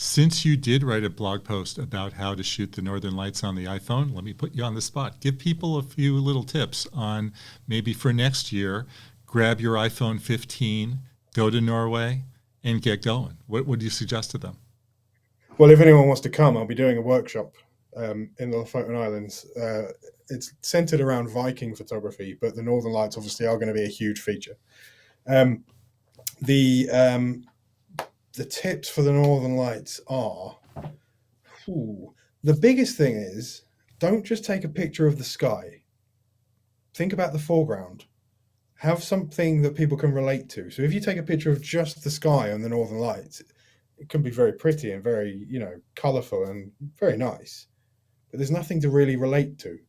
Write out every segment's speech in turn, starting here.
Since you did write a blog post about how to shoot the Northern Lights on the iPhone, let me put you on the spot. Give people a few little tips on maybe for next year, grab your iPhone 15, go to Norway, and get going. What would you suggest to them? Well, if anyone wants to come, I'll be doing a workshop in the Lofoten Islands. It's centered around Viking photography, but the Northern Lights obviously are going to be a huge feature. Um, the um, the tips for the Northern Lights are, the biggest thing is, don't just take a picture of the sky. Think about the foreground. Have something that people can relate to. So if you take a picture of just the sky on the Northern Lights, it can be very pretty and very, colorful and very nice, but there's nothing to really relate to.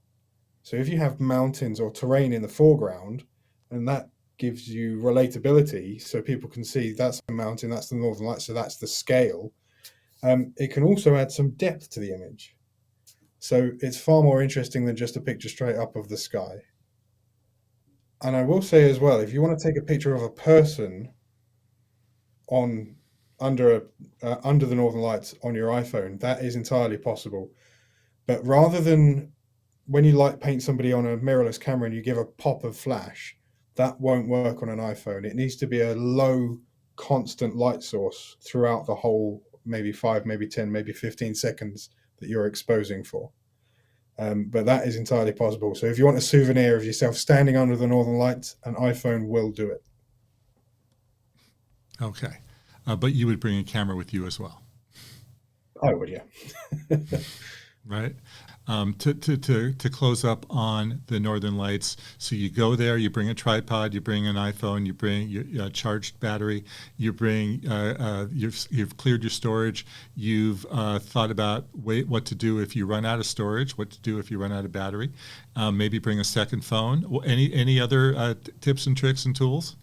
So if you have mountains or terrain in the foreground, and that gives you relatability, so people can see that's a mountain, that's the Northern Lights, so that's the scale. It can also add some depth to the image. So it's far more interesting than just a picture straight up of the sky. And I will say as well, if you want to take a picture of a person on under the Northern Lights on your iPhone, that is entirely possible. But rather than when you light paint somebody on a mirrorless camera and you give a pop of flash, that won't work on an iPhone. It needs to be a low, constant light source throughout the whole maybe 5, maybe 10, maybe 15 seconds that you're exposing for. But that is entirely possible. So if you want a souvenir of yourself standing under the Northern Lights, an iPhone will do it. Okay. But you would bring a camera with you as well, I would, yeah. right? To close up on the Northern Lights, so you go there, you bring a tripod, you bring an iPhone, you bring your charged battery, you bring you've cleared your storage, you've thought about what to do if you run out of storage, what to do if you run out of battery, maybe bring a second phone. Any other tips and tricks and tools?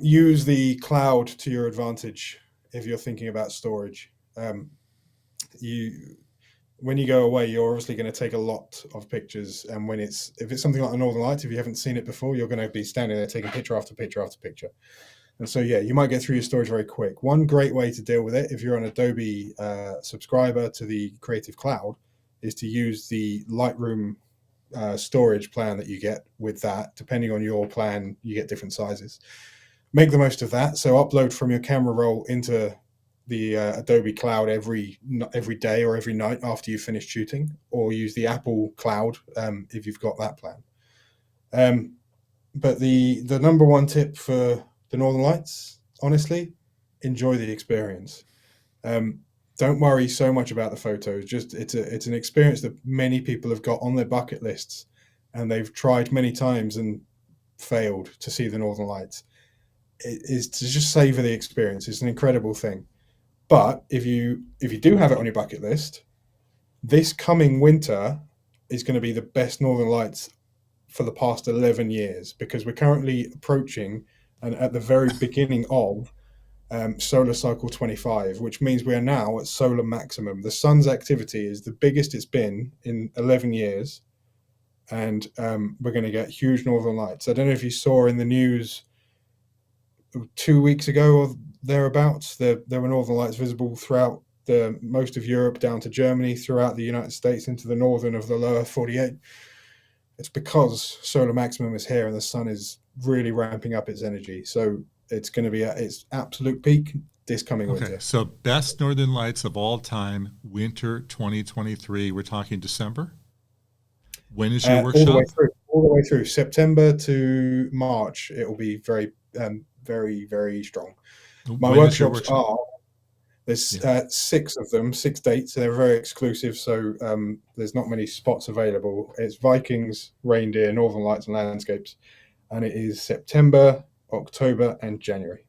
Use the cloud to your advantage if you're thinking about storage. You When you go away, you're obviously going to take a lot of pictures, and if it's something like the Northern Lights, if you haven't seen it before, you're going to be standing there taking picture after picture after picture. And so, yeah, you might get through your storage very quick. One great way to deal with it, if you're an Adobe subscriber to the Creative Cloud, is to use the Lightroom storage plan that you get with that. Depending on your plan, you get different sizes. Make the most of that. So upload from your camera roll into the Adobe Cloud every day or every night after you've finished shooting, or use the Apple Cloud if you've got that plan. But the number one tip for the Northern Lights, honestly, enjoy the experience. Don't worry so much about the photos. Just it's an experience that many people have got on their bucket lists, and they've tried many times and failed to see the Northern Lights. It is to just savor the experience. It's an incredible thing. But if you do have it on your bucket list, this coming winter is going to be the best Northern Lights for the past 11 years, because we're currently approaching and at the very beginning of solar cycle 25, which means we are now at solar maximum. The sun's activity is the biggest it's been in 11 years, and we're going to get huge Northern Lights. I don't know if you saw in the news 2 weeks ago or thereabouts, there were Northern Lights visible throughout most of Europe, down to Germany, throughout the United States, into the northern of the lower 48. It's because solar maximum is here and the sun is really ramping up its energy. So it's going to be at its absolute peak this coming Okay, winter. so best Northern Lights of all time, winter 2023. We're talking December. When is your All the way workshop? through, September to March. It will be very, very, very strong. My When is your workshops workshop? are There's Yeah. 6 of them, 6 dates. They're very exclusive, so there's not many spots available. It's Vikings, reindeer, Northern Lights, and landscapes, and it is September, October, and January.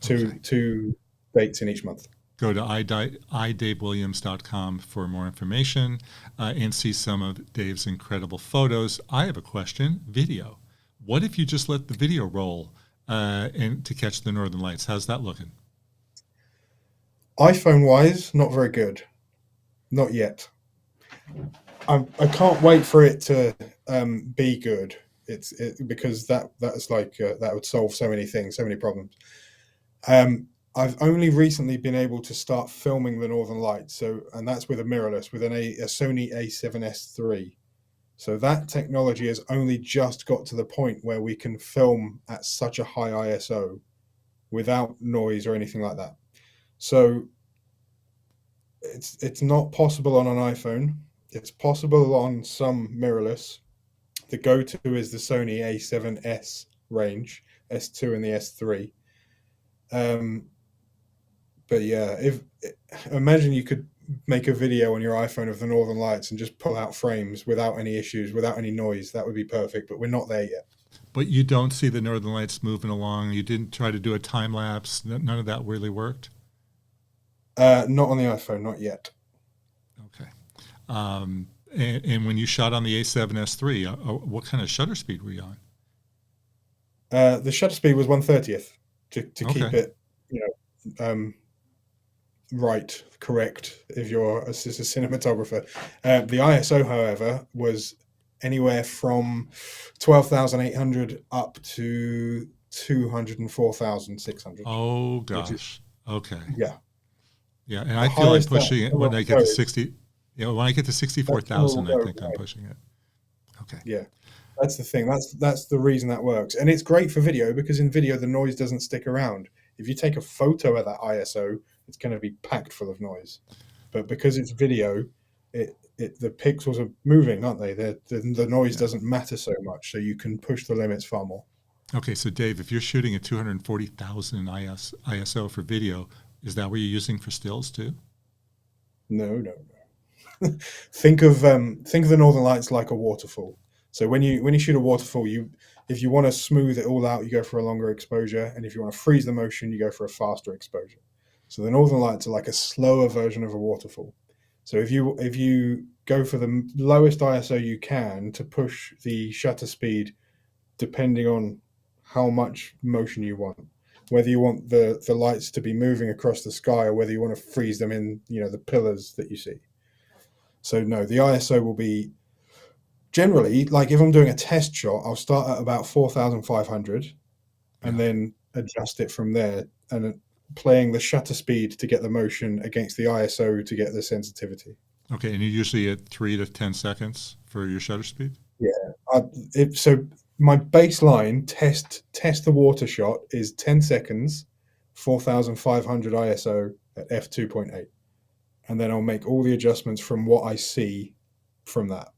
Okay. Two dates in each month. Go to idavewilliams.com for more information and see some of Dave's incredible photos. I have a question. Video. What if you just let the video roll and to catch the Northern Lights? How's that looking? iPhone wise, not very good, not yet. I can't wait for it to be good. Because that's like that would solve so many things, so many problems. I've only recently been able to start filming the Northern Lights. So, and that's with a mirrorless, with a Sony A7S III. So that technology has only just got to the point where we can film at such a high ISO without noise or anything like that. So it's not possible on an iPhone. It's possible on some mirrorless. The go-to is the Sony A7S range, S2 and the S3. But yeah, if imagine you could make a video on your iPhone of the Northern Lights and just pull out frames without any issues, without any noise, that would be perfect. But we're not there yet. But you don't see the Northern Lights moving along. You didn't try to do a time lapse. None of that really worked. Not on the iPhone, not yet. Okay. And when you shot on the A7S III, what kind of shutter speed were you on? The shutter speed was 1/30th to keep Okay. it, right, correct. If you're a cinematographer, the ISO, however, was anywhere from 12,800 up to 204,600. Oh Which is, gosh. Okay. yeah, Yeah, and the I feel like highest that pushing it camera when I will get go to is 60. When I get to that camera will 64,000, I go. think I'm pushing it. Okay. Yeah, that's the thing. That's the reason that works, and it's great for video because in video the noise doesn't stick around. If you take a photo at that ISO, it's going to be packed full of noise. But because it's video, the pixels are moving, aren't they? The noise Yeah. doesn't matter so much, so you can push the limits far more. Okay, so Dave, if you're shooting at 240,000 ISO for video, is that what you're using for stills too? No, no, no. think of the Northern Lights like a waterfall. So when you shoot a waterfall, if you want to smooth it all out, you go for a longer exposure, and if you want to freeze the motion, you go for a faster exposure. So the Northern Lights are like a slower version of a waterfall. So if you go for the lowest ISO you can to push the shutter speed, depending on how much motion you want, whether you want the lights to be moving across the sky or whether you want to freeze them in, the pillars that you see. So no, the ISO will be generally, like if I'm doing a test shot, I'll start at about 4,500 and Yeah. then adjust it from there, and playing the shutter speed to get the motion against the ISO to get the sensitivity. Okay, and you're usually at 3 to 10 seconds for your shutter speed? Yeah. So my baseline test the water shot is 10 seconds, 4,500 ISO at f2.8, and then I'll make all the adjustments from what I see from that.